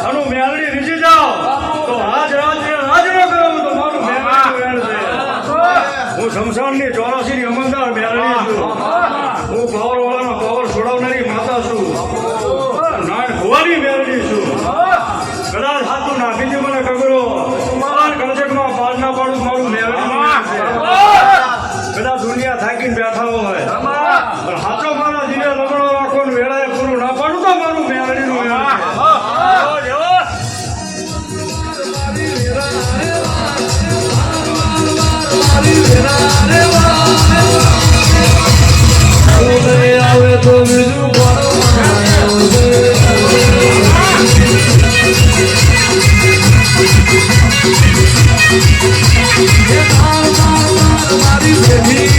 આનું મેલડી રીઝી જાઓ તો આજ રાત્રે રાજ ન કરાવું તો મારું મેલડી વેણ છે. હું શમશાનની ચોરાસીની અમલદાર મેલડી છું. હું પાવરવાળાનો પાવર છોડાવનારી માતા છું. નાન ભુવાની મેલડી છું. કદાચ હાથું નાખી દે મને કગરો કળજકમાં પાર ના પાડું મારું મેલડી છે. કદાચ દુનિયા થાકીને બેઠા હોય પણ હાથો મારા જીને લગડો રાખો ને વેળાએ પૂરું ના પાડું તો મારું મેલડીનું વેણ છે. આવે તો બીજું મારી બેઠી